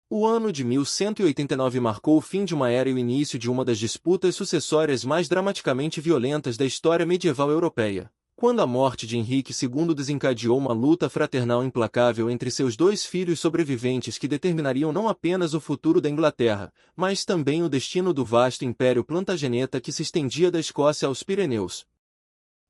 O ano de 1189 marcou o fim de uma era e o início de uma das disputas sucessórias mais dramaticamente violentas da história medieval europeia, quando a morte de Henrique II desencadeou uma luta fraternal implacável entre seus dois filhos sobreviventes que determinariam não apenas o futuro da Inglaterra, mas também o destino do vasto Império Plantageneta que se estendia da Escócia aos Pirineus.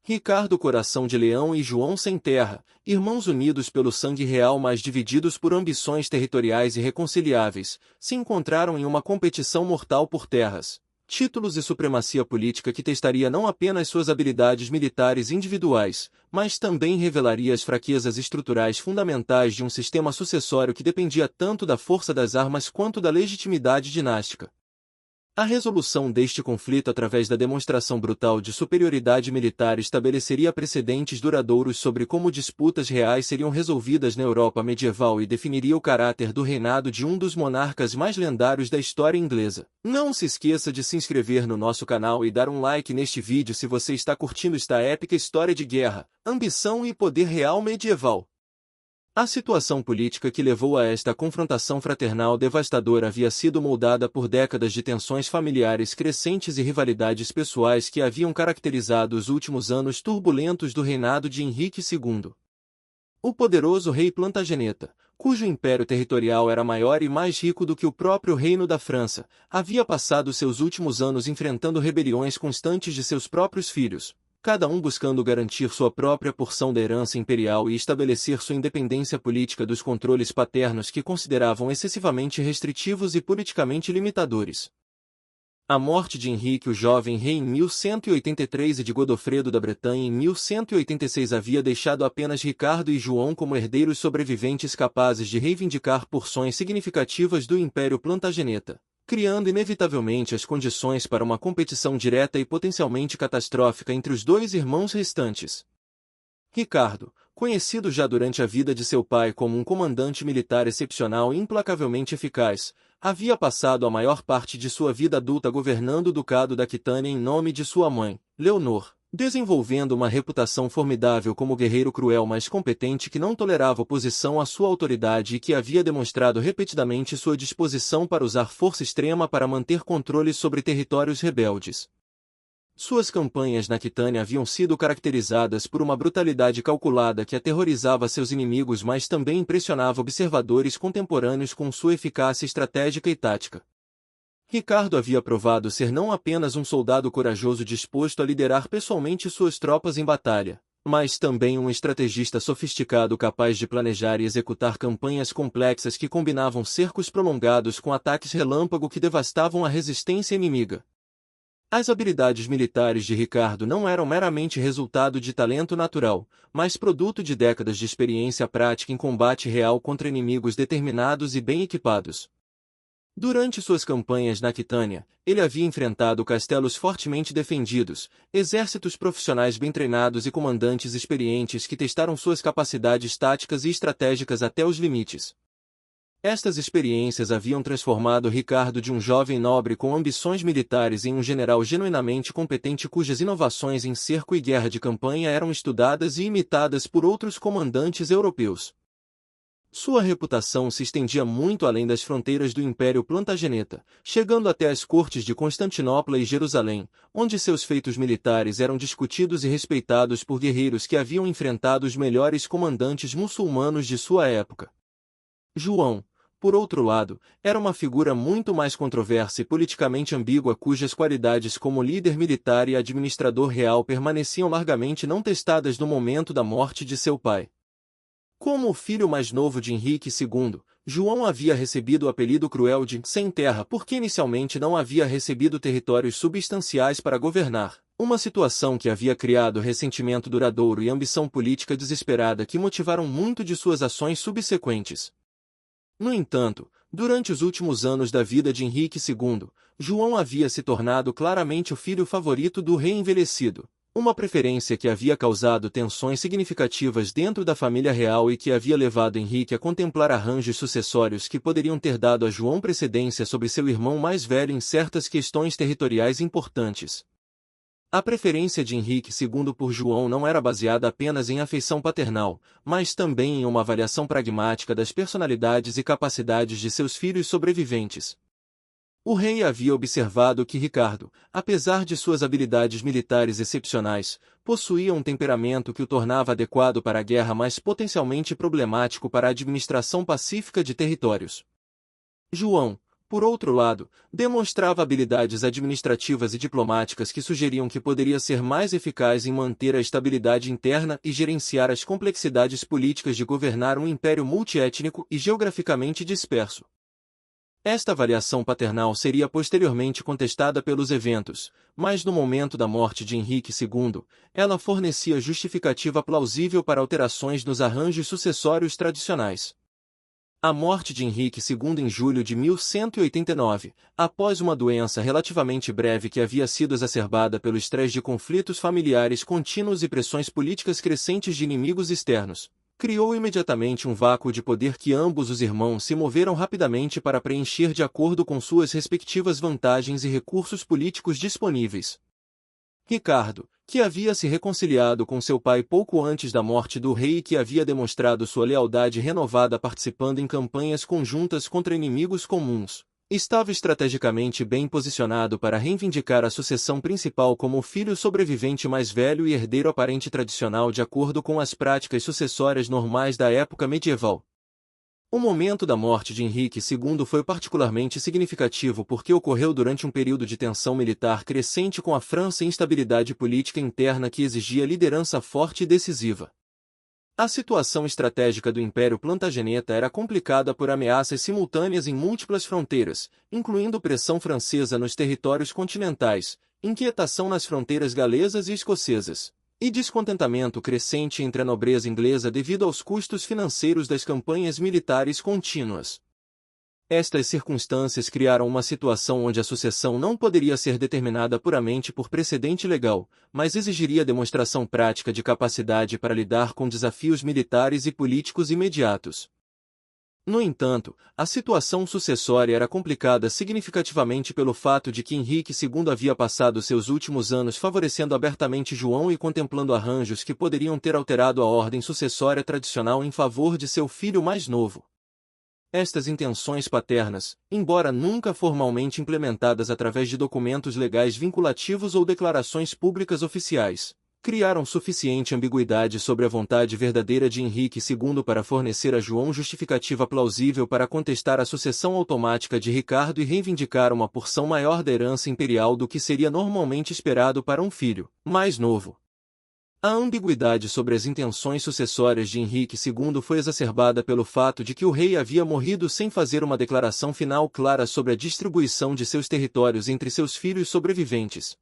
Ricardo Coração de Leão e João Sem Terra, irmãos unidos pelo sangue real mas divididos por ambições territoriais irreconciliáveis, se encontraram em uma competição mortal por terras, títulos e supremacia política que testaria não apenas suas habilidades militares individuais, mas também revelaria as fraquezas estruturais fundamentais de um sistema sucessório que dependia tanto da força das armas quanto da legitimidade dinástica. A resolução deste conflito através da demonstração brutal de superioridade militar estabeleceria precedentes duradouros sobre como disputas reais seriam resolvidas na Europa medieval e definiria o caráter do reinado de um dos monarcas mais lendários da história inglesa. Não se esqueça de se inscrever no nosso canal e dar um like neste vídeo se você está curtindo esta épica história de guerra, ambição e poder real medieval. A situação política que levou a esta confrontação fraternal devastadora havia sido moldada por décadas de tensões familiares crescentes e rivalidades pessoais que haviam caracterizado os últimos anos turbulentos do reinado de Henrique II. O poderoso rei Plantageneta, cujo império territorial era maior e mais rico do que o próprio reino da França, havia passado seus últimos anos enfrentando rebeliões constantes de seus próprios filhos, cada um buscando garantir sua própria porção da herança imperial e estabelecer sua independência política dos controles paternos que consideravam excessivamente restritivos e politicamente limitadores. A morte de Henrique o Jovem Rei em 1183 e de Godofredo da Bretanha em 1186 havia deixado apenas Ricardo e João como herdeiros sobreviventes capazes de reivindicar porções significativas do Império Plantageneta, criando inevitavelmente as condições para uma competição direta e potencialmente catastrófica entre os dois irmãos restantes. Ricardo, conhecido já durante a vida de seu pai como um comandante militar excepcional e implacavelmente eficaz, havia passado a maior parte de sua vida adulta governando o Ducado da Aquitânia em nome de sua mãe, Leonor, desenvolvendo uma reputação formidável como guerreiro cruel mas competente que não tolerava oposição à sua autoridade e que havia demonstrado repetidamente sua disposição para usar força extrema para manter controle sobre territórios rebeldes. Suas campanhas na Aquitânia haviam sido caracterizadas por uma brutalidade calculada que aterrorizava seus inimigos mas também impressionava observadores contemporâneos com sua eficácia estratégica e tática. Ricardo havia provado ser não apenas um soldado corajoso disposto a liderar pessoalmente suas tropas em batalha, mas também um estrategista sofisticado capaz de planejar e executar campanhas complexas que combinavam cercos prolongados com ataques relâmpago que devastavam a resistência inimiga. As habilidades militares de Ricardo não eram meramente resultado de talento natural, mas produto de décadas de experiência prática em combate real contra inimigos determinados e bem equipados. Durante suas campanhas na Aquitânia, ele havia enfrentado castelos fortemente defendidos, exércitos profissionais bem treinados e comandantes experientes que testaram suas capacidades táticas e estratégicas até os limites. Estas experiências haviam transformado Ricardo de um jovem nobre com ambições militares em um general genuinamente competente cujas inovações em cerco e guerra de campanha eram estudadas e imitadas por outros comandantes europeus. Sua reputação se estendia muito além das fronteiras do Império Plantageneta, chegando até as cortes de Constantinopla e Jerusalém, onde seus feitos militares eram discutidos e respeitados por guerreiros que haviam enfrentado os melhores comandantes muçulmanos de sua época. João, por outro lado, era uma figura muito mais controversa e politicamente ambígua cujas qualidades como líder militar e administrador real permaneciam largamente não testadas no momento da morte de seu pai. Como o filho mais novo de Henrique II, João havia recebido o apelido cruel de Sem Terra porque inicialmente não havia recebido territórios substanciais para governar, uma situação que havia criado ressentimento duradouro e ambição política desesperada que motivaram muito de suas ações subsequentes. No entanto, durante os últimos anos da vida de Henrique II, João havia se tornado claramente o filho favorito do rei envelhecido, uma preferência que havia causado tensões significativas dentro da família real e que havia levado Henrique a contemplar arranjos sucessórios que poderiam ter dado a João precedência sobre seu irmão mais velho em certas questões territoriais importantes. A preferência de Henrique II por João não era baseada apenas em afeição paternal, mas também em uma avaliação pragmática das personalidades e capacidades de seus filhos sobreviventes. O rei havia observado que Ricardo, apesar de suas habilidades militares excepcionais, possuía um temperamento que o tornava adequado para a guerra, mas potencialmente problemático para a administração pacífica de territórios. João, por outro lado, demonstrava habilidades administrativas e diplomáticas que sugeriam que poderia ser mais eficaz em manter a estabilidade interna e gerenciar as complexidades políticas de governar um império multiétnico e geograficamente disperso. Esta avaliação paternal seria posteriormente contestada pelos eventos, mas no momento da morte de Henrique II, ela fornecia justificativa plausível para alterações nos arranjos sucessórios tradicionais. A morte de Henrique II em julho de 1189, após uma doença relativamente breve que havia sido exacerbada pelo estresse de conflitos familiares contínuos e pressões políticas crescentes de inimigos externos, criou imediatamente um vácuo de poder que ambos os irmãos se moveram rapidamente para preencher de acordo com suas respectivas vantagens e recursos políticos disponíveis. Ricardo, que havia se reconciliado com seu pai pouco antes da morte do rei e que havia demonstrado sua lealdade renovada participando em campanhas conjuntas contra inimigos comuns, estava estrategicamente bem posicionado para reivindicar a sucessão principal como o filho sobrevivente mais velho e herdeiro aparente tradicional de acordo com as práticas sucessórias normais da época medieval. O momento da morte de Henrique II foi particularmente significativo porque ocorreu durante um período de tensão militar crescente com a França e instabilidade política interna que exigia liderança forte e decisiva. A situação estratégica do Império Plantageneta era complicada por ameaças simultâneas em múltiplas fronteiras, incluindo pressão francesa nos territórios continentais, inquietação nas fronteiras galesas e escocesas, e descontentamento crescente entre a nobreza inglesa devido aos custos financeiros das campanhas militares contínuas. Estas circunstâncias criaram uma situação onde a sucessão não poderia ser determinada puramente por precedente legal, mas exigiria demonstração prática de capacidade para lidar com desafios militares e políticos imediatos. No entanto, a situação sucessória era complicada significativamente pelo fato de que Henrique II havia passado seus últimos anos favorecendo abertamente João e contemplando arranjos que poderiam ter alterado a ordem sucessória tradicional em favor de seu filho mais novo. Estas intenções paternas, embora nunca formalmente implementadas através de documentos legais vinculativos ou declarações públicas oficiais, criaram suficiente ambiguidade sobre a vontade verdadeira de Henrique II para fornecer a João justificativa plausível para contestar a sucessão automática de Ricardo e reivindicar uma porção maior da herança imperial do que seria normalmente esperado para um filho mais novo. A ambiguidade sobre as intenções sucessórias de Henrique II foi exacerbada pelo fato de que o rei havia morrido sem fazer uma declaração final clara sobre a distribuição de seus territórios entre seus filhos sobreviventes.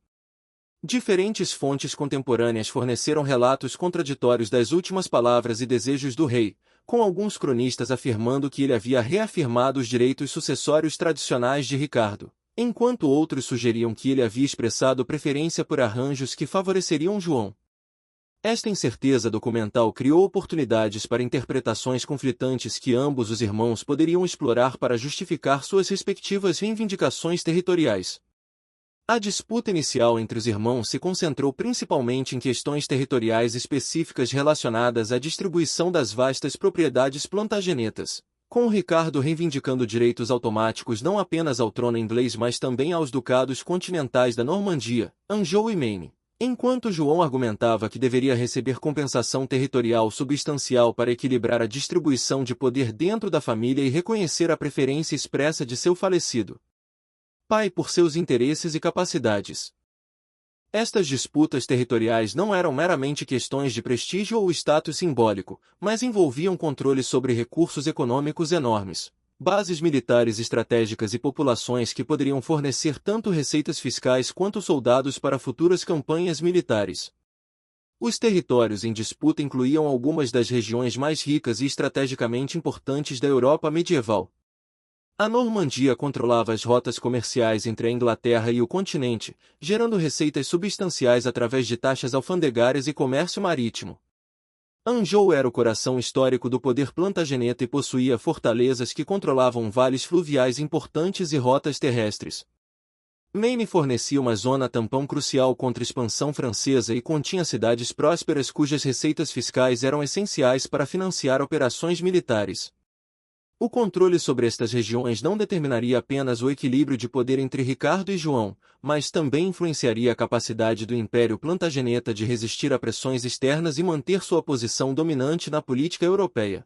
Diferentes fontes contemporâneas forneceram relatos contraditórios das últimas palavras e desejos do rei, com alguns cronistas afirmando que ele havia reafirmado os direitos sucessórios tradicionais de Ricardo, enquanto outros sugeriam que ele havia expressado preferência por arranjos que favoreceriam João. Esta incerteza documental criou oportunidades para interpretações conflitantes que ambos os irmãos poderiam explorar para justificar suas respectivas reivindicações territoriais. A disputa inicial entre os irmãos se concentrou principalmente em questões territoriais específicas relacionadas à distribuição das vastas propriedades plantagenetas, com Ricardo reivindicando direitos automáticos não apenas ao trono inglês mas também aos ducados continentais da Normandia, Anjou e Maine, enquanto João argumentava que deveria receber compensação territorial substancial para equilibrar a distribuição de poder dentro da família e reconhecer a preferência expressa de seu falecido pai por seus interesses e capacidades. Estas disputas territoriais não eram meramente questões de prestígio ou status simbólico, mas envolviam controle sobre recursos econômicos enormes, bases militares estratégicas e populações que poderiam fornecer tanto receitas fiscais quanto soldados para futuras campanhas militares. Os territórios em disputa incluíam algumas das regiões mais ricas e estrategicamente importantes da Europa medieval. A Normandia controlava as rotas comerciais entre a Inglaterra e o continente, gerando receitas substanciais através de taxas alfandegárias e comércio marítimo. Anjou era o coração histórico do poder plantageneta e possuía fortalezas que controlavam vales fluviais importantes e rotas terrestres. Maine fornecia uma zona tampão crucial contra a expansão francesa e continha cidades prósperas cujas receitas fiscais eram essenciais para financiar operações militares. O controle sobre estas regiões não determinaria apenas o equilíbrio de poder entre Ricardo e João, mas também influenciaria a capacidade do Império Plantageneta de resistir a pressões externas e manter sua posição dominante na política europeia.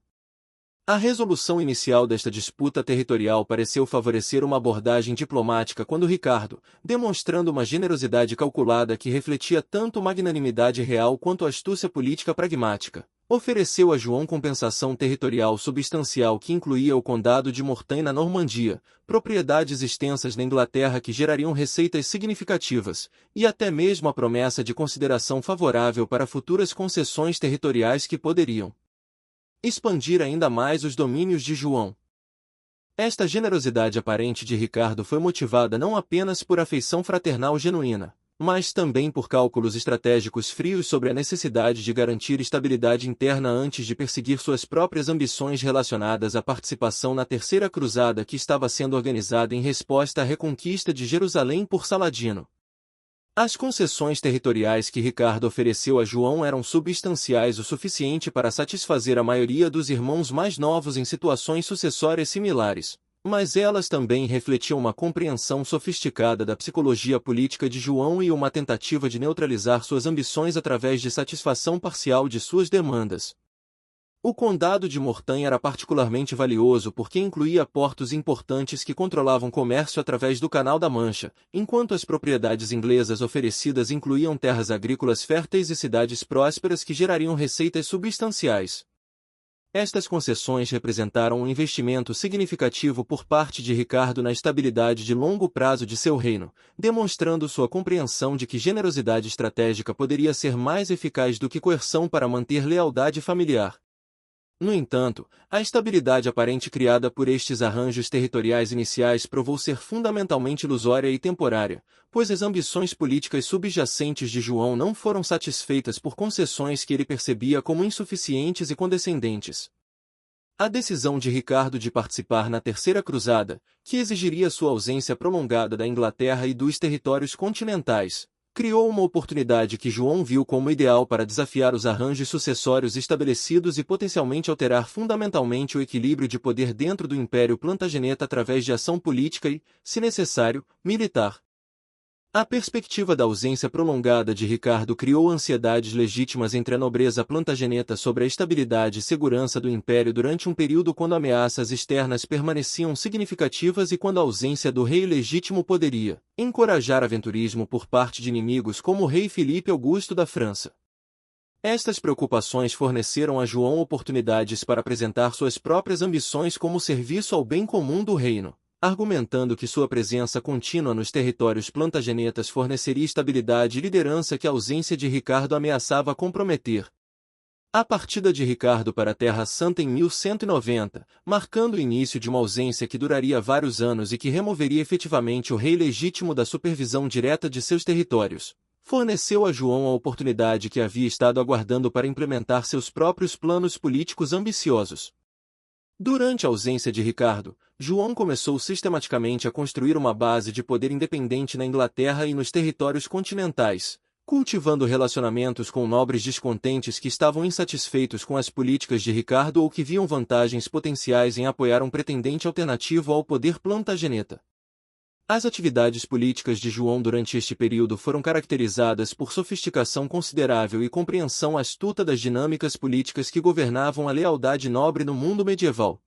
A resolução inicial desta disputa territorial pareceu favorecer uma abordagem diplomática quando Ricardo, demonstrando uma generosidade calculada que refletia tanto magnanimidade real quanto astúcia política pragmática, ofereceu a João compensação territorial substancial que incluía o condado de Mortain na Normandia, propriedades extensas na Inglaterra que gerariam receitas significativas, e até mesmo a promessa de consideração favorável para futuras concessões territoriais que poderiam expandir ainda mais os domínios de João. Esta generosidade aparente de Ricardo foi motivada não apenas por afeição fraternal genuína, mas também por cálculos estratégicos frios sobre a necessidade de garantir estabilidade interna antes de perseguir suas próprias ambições relacionadas à participação na Terceira Cruzada que estava sendo organizada em resposta à reconquista de Jerusalém por Saladino. As concessões territoriais que Ricardo ofereceu a João eram substanciais o suficiente para satisfazer a maioria dos irmãos mais novos em situações sucessórias similares, mas elas também refletiam uma compreensão sofisticada da psicologia política de João e uma tentativa de neutralizar suas ambições através de satisfação parcial de suas demandas. O condado de Mortain era particularmente valioso porque incluía portos importantes que controlavam comércio através do Canal da Mancha, enquanto as propriedades inglesas oferecidas incluíam terras agrícolas férteis e cidades prósperas que gerariam receitas substanciais. Estas concessões representaram um investimento significativo por parte de Ricardo na estabilidade de longo prazo de seu reino, demonstrando sua compreensão de que generosidade estratégica poderia ser mais eficaz do que coerção para manter lealdade familiar. No entanto, a estabilidade aparente criada por estes arranjos territoriais iniciais provou ser fundamentalmente ilusória e temporária, pois as ambições políticas subjacentes de João não foram satisfeitas por concessões que ele percebia como insuficientes e condescendentes. A decisão de Ricardo de participar na Terceira Cruzada, que exigiria sua ausência prolongada da Inglaterra e dos territórios continentais, criou uma oportunidade que João viu como ideal para desafiar os arranjos sucessórios estabelecidos e potencialmente alterar fundamentalmente o equilíbrio de poder dentro do Império Plantageneta através de ação política e, se necessário, militar. A perspectiva da ausência prolongada de Ricardo criou ansiedades legítimas entre a nobreza plantageneta sobre a estabilidade e segurança do império durante um período quando ameaças externas permaneciam significativas e quando a ausência do rei legítimo poderia encorajar aventurismo por parte de inimigos como o rei Filipe Augusto da França. Estas preocupações forneceram a João oportunidades para apresentar suas próprias ambições como serviço ao bem comum do reino, argumentando que sua presença contínua nos territórios plantagenetas forneceria estabilidade e liderança que a ausência de Ricardo ameaçava comprometer. A partida de Ricardo para a Terra Santa em 1190, marcando o início de uma ausência que duraria vários anos e que removeria efetivamente o rei legítimo da supervisão direta de seus territórios, forneceu a João a oportunidade que havia estado aguardando para implementar seus próprios planos políticos ambiciosos. Durante a ausência de Ricardo, João começou sistematicamente a construir uma base de poder independente na Inglaterra e nos territórios continentais, cultivando relacionamentos com nobres descontentes que estavam insatisfeitos com as políticas de Ricardo ou que viam vantagens potenciais em apoiar um pretendente alternativo ao poder plantageneta. As atividades políticas de João durante este período foram caracterizadas por sofisticação considerável e compreensão astuta das dinâmicas políticas que governavam a lealdade nobre no mundo medieval.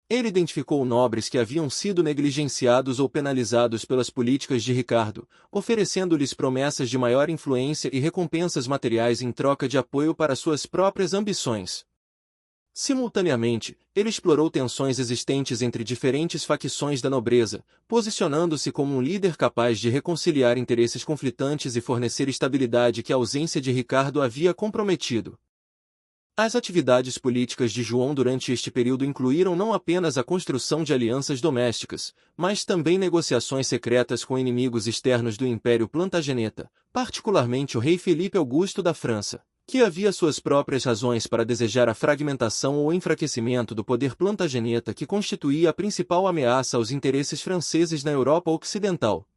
Ele identificou nobres que haviam sido negligenciados ou penalizados pelas políticas de Ricardo, oferecendo-lhes promessas de maior influência e recompensas materiais em troca de apoio para suas próprias ambições. Simultaneamente, ele explorou tensões existentes entre diferentes facções da nobreza, posicionando-se como um líder capaz de reconciliar interesses conflitantes e fornecer estabilidade que a ausência de Ricardo havia comprometido. As atividades políticas de João durante este período incluíram não apenas a construção de alianças domésticas, mas também negociações secretas com inimigos externos do Império Plantageneta, particularmente o rei Filipe Augusto da França, que havia suas próprias razões para desejar a fragmentação ou enfraquecimento do poder plantageneta que constituía a principal ameaça aos interesses franceses na Europa Ocidental.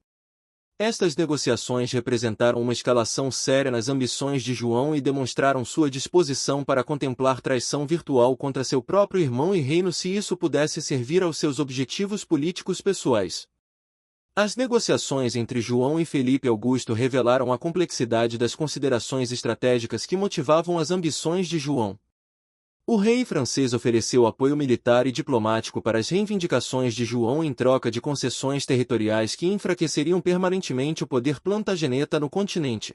Estas negociações representaram uma escalação séria nas ambições de João e demonstraram sua disposição para contemplar traição virtual contra seu próprio irmão e reino se isso pudesse servir aos seus objetivos políticos pessoais. As negociações entre João e Felipe Augusto revelaram a complexidade das considerações estratégicas que motivavam as ambições de João. O rei francês ofereceu apoio militar e diplomático para as reivindicações de João em troca de concessões territoriais que enfraqueceriam permanentemente o poder plantageneta no continente.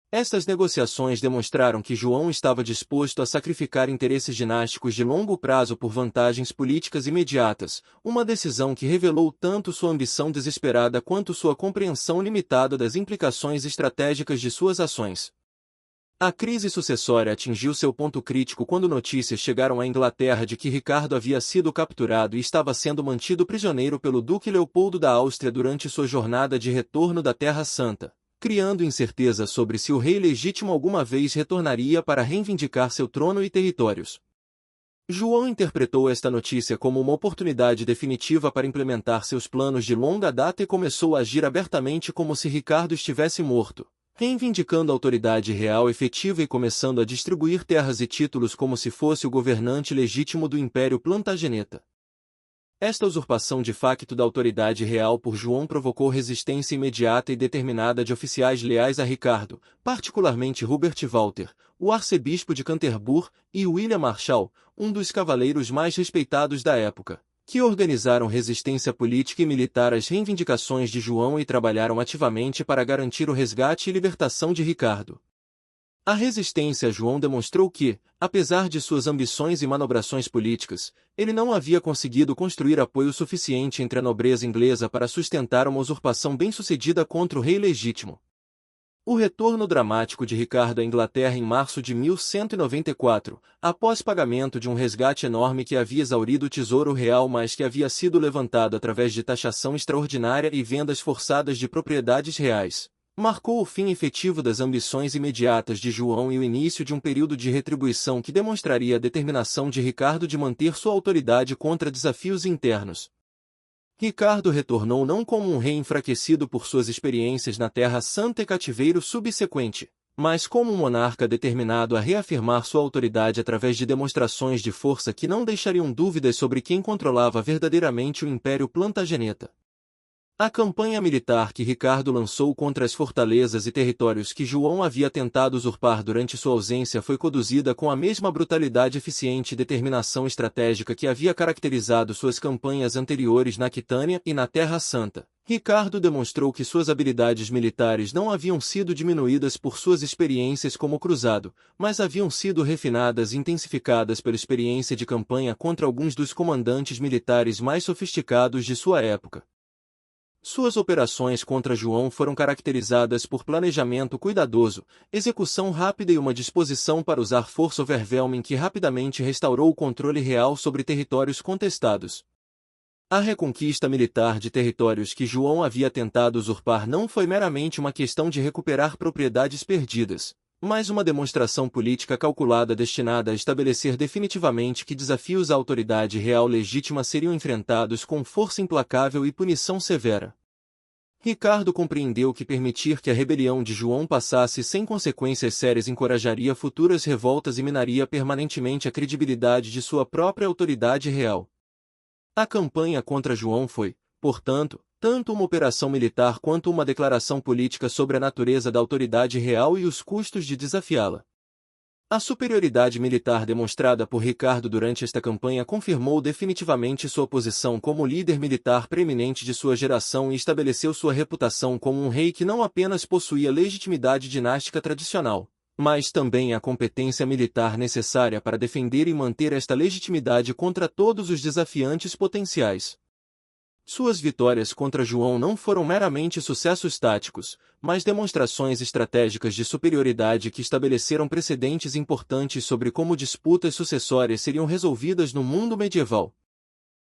Estas negociações demonstraram que João estava disposto a sacrificar interesses dinásticos de longo prazo por vantagens políticas imediatas, uma decisão que revelou tanto sua ambição desesperada quanto sua compreensão limitada das implicações estratégicas de suas ações. A crise sucessória atingiu seu ponto crítico quando notícias chegaram à Inglaterra de que Ricardo havia sido capturado e estava sendo mantido prisioneiro pelo Duque Leopoldo da Áustria durante sua jornada de retorno da Terra Santa, criando incerteza sobre se o rei legítimo alguma vez retornaria para reivindicar seu trono e territórios. João interpretou esta notícia como uma oportunidade definitiva para implementar seus planos de longa data e começou a agir abertamente como se Ricardo estivesse morto, reivindicando a autoridade real efetiva e começando a distribuir terras e títulos como se fosse o governante legítimo do Império Plantageneta. Esta usurpação de facto da autoridade real por João provocou resistência imediata e determinada de oficiais leais a Ricardo, particularmente Hubert Walter, o arcebispo de Canterbury, e William Marshall, um dos cavaleiros mais respeitados da época, que organizaram resistência política e militar às reivindicações de João e trabalharam ativamente para garantir o resgate e libertação de Ricardo. A resistência a João demonstrou que, apesar de suas ambições e manobrações políticas, ele não havia conseguido construir apoio suficiente entre a nobreza inglesa para sustentar uma usurpação bem-sucedida contra o rei legítimo. O retorno dramático de Ricardo à Inglaterra em março de 1194, após pagamento de um resgate enorme que havia exaurido o tesouro real mas que havia sido levantado através de taxação extraordinária e vendas forçadas de propriedades reais, marcou o fim efetivo das ambições imediatas de João e o início de um período de retribuição que demonstraria a determinação de Ricardo de manter sua autoridade contra desafios internos. Ricardo retornou não como um rei enfraquecido por suas experiências na Terra Santa e cativeiro subsequente, mas como um monarca determinado a reafirmar sua autoridade através de demonstrações de força que não deixariam dúvidas sobre quem controlava verdadeiramente o Império Plantageneta. A campanha militar que Ricardo lançou contra as fortalezas e territórios que João havia tentado usurpar durante sua ausência foi conduzida com a mesma brutalidade eficiente e determinação estratégica que havia caracterizado suas campanhas anteriores na Aquitânia e na Terra Santa. Ricardo demonstrou que suas habilidades militares não haviam sido diminuídas por suas experiências como cruzado, mas haviam sido refinadas e intensificadas pela experiência de campanha contra alguns dos comandantes militares mais sofisticados de sua época. Suas operações contra João foram caracterizadas por planejamento cuidadoso, execução rápida e uma disposição para usar força overwhelming que rapidamente restaurou o controle real sobre territórios contestados. A reconquista militar de territórios que João havia tentado usurpar não foi meramente uma questão de recuperar propriedades perdidas, mas uma demonstração política calculada destinada a estabelecer definitivamente que desafios à autoridade real legítima seriam enfrentados com força implacável e punição severa. Ricardo compreendeu que permitir que a rebelião de João passasse sem consequências sérias encorajaria futuras revoltas e minaria permanentemente a credibilidade de sua própria autoridade real. A campanha contra João foi, portanto, tanto uma operação militar quanto uma declaração política sobre a natureza da autoridade real e os custos de desafiá-la. A superioridade militar demonstrada por Ricardo durante esta campanha confirmou definitivamente sua posição como líder militar preeminente de sua geração e estabeleceu sua reputação como um rei que não apenas possuía legitimidade dinástica tradicional, mas também a competência militar necessária para defender e manter esta legitimidade contra todos os desafiantes potenciais. Suas vitórias contra João não foram meramente sucessos táticos, mas demonstrações estratégicas de superioridade que estabeleceram precedentes importantes sobre como disputas sucessórias seriam resolvidas no mundo medieval.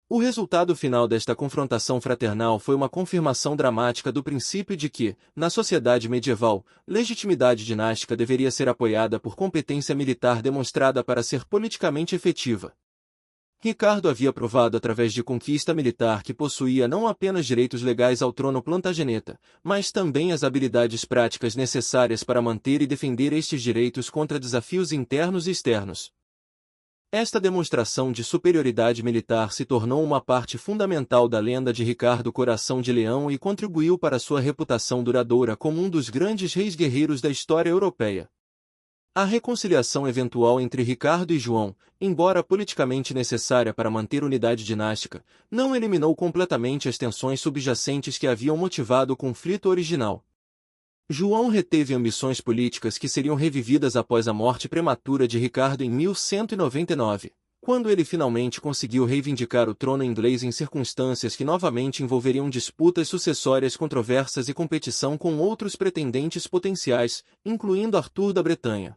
O resultado final desta confrontação fraternal foi uma confirmação dramática do princípio de que, na sociedade medieval, legitimidade dinástica deveria ser apoiada por competência militar demonstrada para ser politicamente efetiva. Ricardo havia provado através de conquista militar que possuía não apenas direitos legais ao trono Plantageneta, mas também as habilidades práticas necessárias para manter e defender estes direitos contra desafios internos e externos. Esta demonstração de superioridade militar se tornou uma parte fundamental da lenda de Ricardo Coração de Leão e contribuiu para sua reputação duradoura como um dos grandes reis guerreiros da história europeia. A reconciliação eventual entre Ricardo e João, embora politicamente necessária para manter unidade dinástica, não eliminou completamente as tensões subjacentes que haviam motivado o conflito original. João reteve ambições políticas que seriam revividas após a morte prematura de Ricardo em 1199, quando ele finalmente conseguiu reivindicar o trono inglês em circunstâncias que novamente envolveriam disputas sucessórias controversas e competição com outros pretendentes potenciais, incluindo Arthur da Bretanha.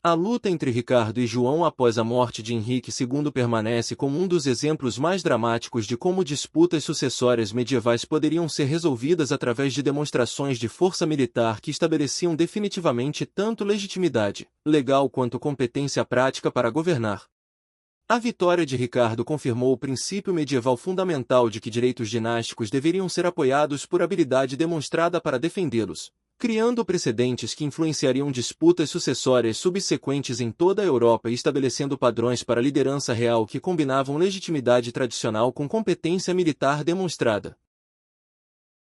A luta entre Ricardo e João após a morte de Henrique II permanece como um dos exemplos mais dramáticos de como disputas sucessórias medievais poderiam ser resolvidas através de demonstrações de força militar que estabeleciam definitivamente tanto legitimidade legal quanto competência prática para governar. A vitória de Ricardo confirmou o princípio medieval fundamental de que direitos dinásticos deveriam ser apoiados por habilidade demonstrada para defendê-los, criando precedentes que influenciariam disputas sucessórias subsequentes em toda a Europa e estabelecendo padrões para liderança real que combinavam legitimidade tradicional com competência militar demonstrada.